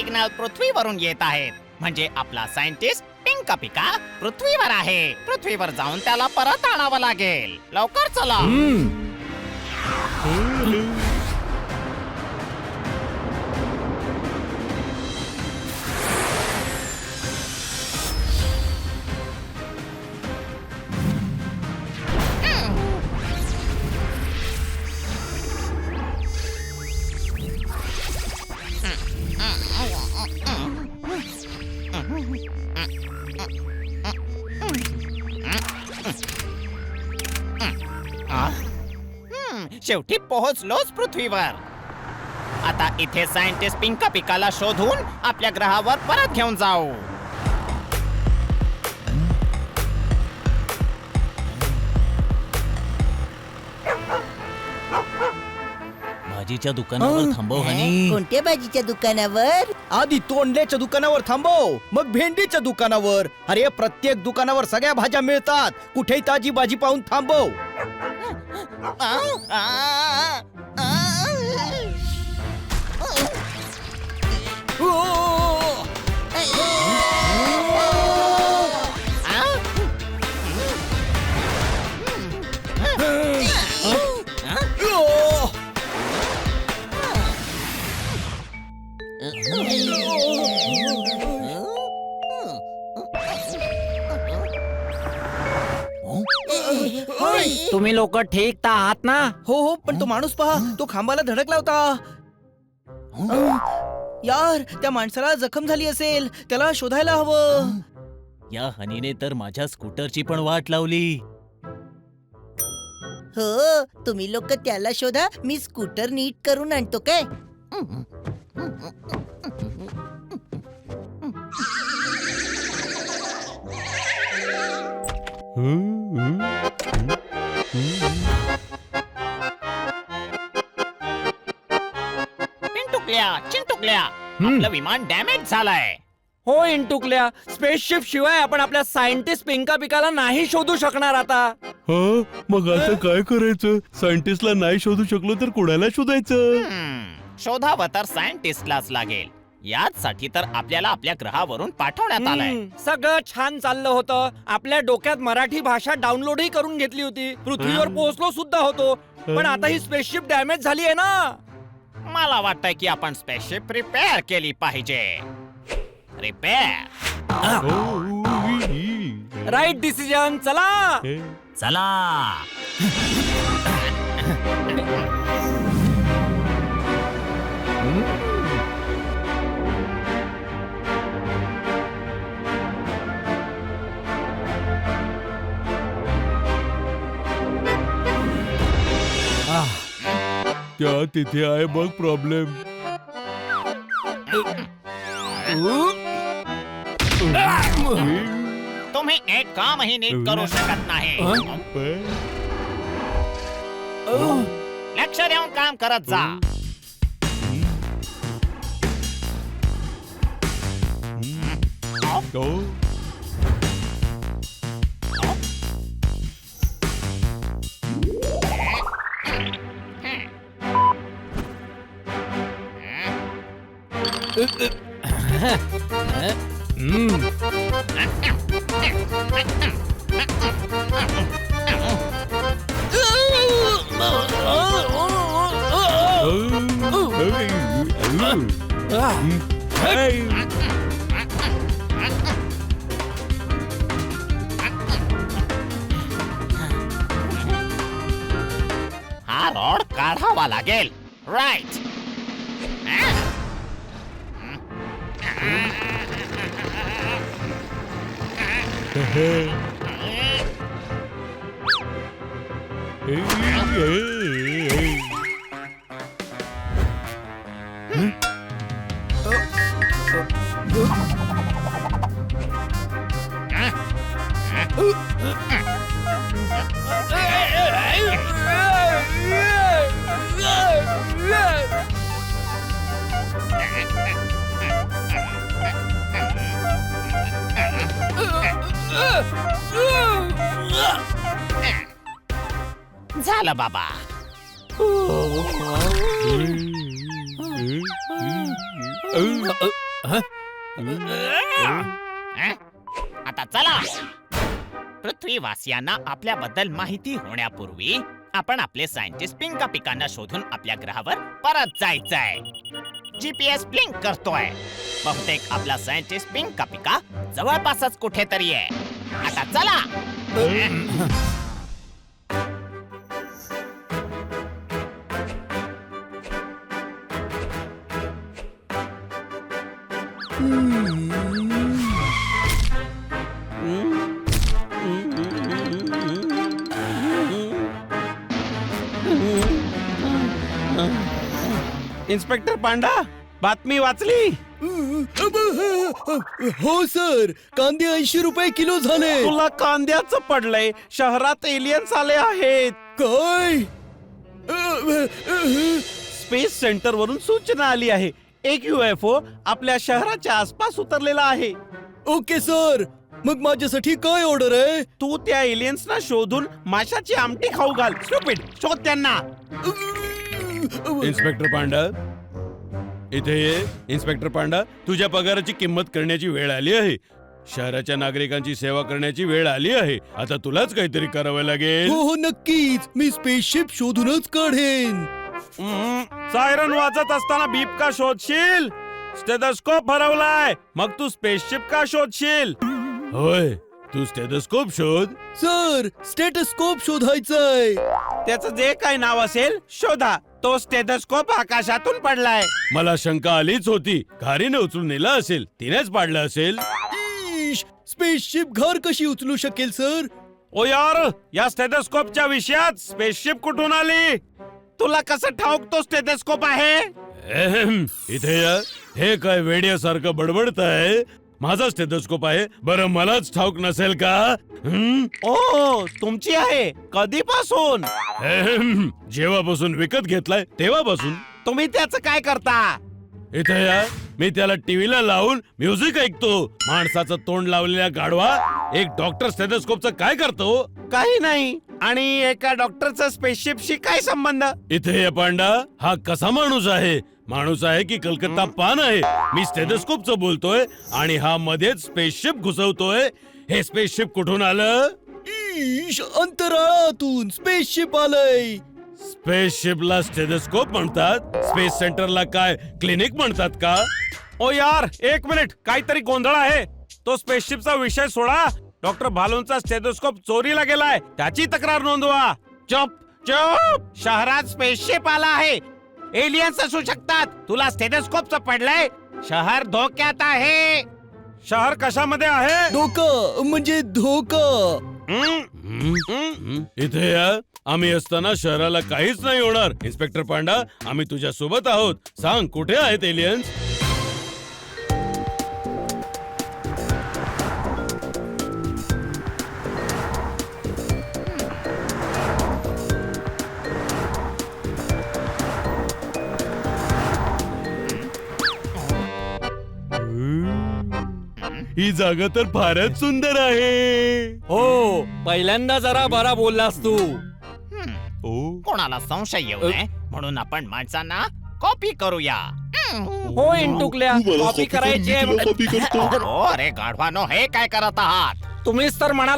Signal पृथ्वीवरून येत आहेत. म्हणजे आपला सायंटिस्ट पिंका पिका पृथ्वीवर आहे. पृथ्वीवर जाऊन त्याला परत आणावं लागेल. लवकर चला. शेवटी पोहोचलोच पृथ्वीवर. आता इथे सायंटिस्ट पिंका पिकाला शोधून आपल्या ग्रहावर परत घेऊन जाऊ. भाजीच्या दुकानावर थांबव हनी. कोणत्या भाजीच्या दुकानावर? आधी तोंडल्याच्या दुकानावर थांबव, मग भेंडीच्या दुकानावर. अरे प्रत्येक दुकानावर सगळ्या भाज्या मिळतात. कुठेही ताजी भाजी पाहून थांबव. तुम्ही लोक ठीक तर आहात ना? हो हो, पण तो माणूस पहा, तो खांबाला धडकला होता. यार, त्या माणसाला जखम झाली असेल. त्याला शोधायला हवं. या हनीने तर माझ्या स्कूटरची पण वाट लावली. हो, तुम्ही लोक त्याला शोधा. मी स्कूटर नीट करून आणतो काय. चिंटुकल्या, आपलं विमान डॅमेज झालंय. हो इंटुकल्या, स्पेसशिप शिवाय आपण आपल्या सायंटिस्ट पिंका पिकाला नाही शोधू शकणार आता. मग आता काय करायचं? सायंटिस्टला नाही शोधू शकलो तर कोणाला शोधायचं? शोधावं तर सायंटिस्टलाच लागेल. याचसाठी तर आपल्याला आपल्या ग्रहावरून पाठवण्यात आलंय. सगळं छान चाललं होतं. आपल्या डोक्यात मराठी भाषा डाउनलोडही करून घेतली होती. पृथ्वीवर पोहोचलो सुद्धा होतो. पण आता ही स्पेसशिप डॅमेज झाली आहे ना. मला वाटतंय की आपण स्पेसशिप रिपेअर केली पाहिजे. रिपेअर. Right decision. चला चला. त्या तिथे आहे बघ प्रॉब्लेम. तुम्ही एक कामही नीट करू शकत नाही. लक्ष देऊन काम करत जा. हा रॉड काढावा लागेल. राईट. झालं बाबा. आता चला. पृथ्वीवासियांना आपल्याबद्दल माहिती होण्यापूर्वी आपण आपले सायंटिस्ट पिंका पिकांना शोधून आपल्या ग्रहावर परत जायचंय. GPS ब्लिंक करतोय. बहुतेक आपला सायंटिस्ट पिंका पिका जवळपासच कुठेतरी आहे. आता चला. इन्स्पेक्टर पांडा, बातमी वाचली? हो सर, कांदे 80 रुपये किलो झाले. तुला कांद्याचं पडलंय. शहरात एलियन्स आले आहेत. काय? स्पेस सेंटर वरून सूचना आली आहे. एक UFO आपल्या शहराच्या आसपास उतरलेला आहे. ओके सर, मग माझ्यासाठी काय ऑर्डर आहे? तू त्या एलियन्सना शोधून माशाची आमटी खाऊ घाल. स्टुपिड, शोध त्यांना. इन्स्पेक्टर पांडा, इथे ये. इन्स्पेक्टर पांडा, तुझ्या पगाराची किंमत करण्याची वेळ आली आहे. शहराच्या नागरिकांची सेवा करण्याची वेळ आली आहे. आता तुलाच काहीतरी करावं लागेल. हो हो नक्कीच, मी स्पेसशिप शोधूनच काढेन. सायरन वाजत असताना बीप का शोधशील? स्टेथोस्कोप हरवलाय, मग तू स्पेसशिप का शोधशील? होय, तू स्टेथोस्कोप शोध. सर, स्टेटस्कोप शोधायचंय. त्याचं जे काही नाव असेल शोधा. तो स्टेथोस्कोप आकाशातून पडलाय. मला शंका आलीच होती. घारीने उचलून नेला असेल, तिनेच पाडलं असेल. स्पेसशिप घर कशी उचलू शकेल सर? ओ यार, या स्टेथोस्कोपच्या विषयात स्पेसशिप कुठून आली? तुला कसं ठाऊक तो स्टेथोस्कोप आहे? एहेम, इथे या. हे काय वेड्यासारखं बडबडताय? माझा स्टेथोस्कोप आहे. बरं, मलाच ठाऊक नसेल का? ओ, तुमची आहे. कधीपासून? एहेम, जेव्हापासून विकत घेतलाय तेव्हापासून. तुम्ही त्याचं काय करता? इथे या. मी त्याला टीव्हीला लावून म्युझिक ऐकतो. माणसाचं तोंड लावलेल्या गाढवा एक डॉक्टर स्टेथोस्कोपचं काय करतो? काही नाही. आणि एका डॉक्टरचा स्पेसशिपशी काय संबंध? इथे या पांडा, हा कसा माणूस आहे? माणूस आहे की कलकत्ता पान आहे? मी स्टेथोस्कोपचं बोलतोय आणि हा मध्येच स्पेसशिप घुसवतोय. हे स्पेसशिप कुठून आलं? अंतराळातून स्पेसशिप आलंय. स्पेसशिपला स्टेथोस्कोप म्हणतात? स्पेस सेंटरला काय क्लिनिक म्हणतात का? ओ यार, एक मिनिट, काहीतरी गोंधळ आहे. तो स्पेसशिपचा विषय सोडा. डॉक्टर भालूंचा स्टेथोस्कोप चोरीला गेलाय. त्याची तक्रार नोंदवा. चुप चुप. शहरात स्पेसशिप आला आहे. एलियन्स असू शकतात. तुला स्टेथोस्कोपचं पडलंय. शहर धोक्यात आहे. शहर कशामध्ये आहे? धोका म्हणजे धोका. इथे या. आम्ही असताना शहराला काहीच नाही होणार. इन्स्पेक्टर पांडा, आम्ही तुझ्या सोबत आहोत. सांग, कुठे आहेत एलियन्स? ही जागा तर फारच सुंदर आहे. हो, पहिल्यांदा जरा बरा बोललास तू. कोणाला संशय येऊ नये म्हणून आपण माणसांना कॉपी करूया. हो इंटुकल्या, कॉपी करायची आहे. कॉपी करतो. अरे गाढवानो, हे काय करत आहात? तुम्हीच तर म्हणाला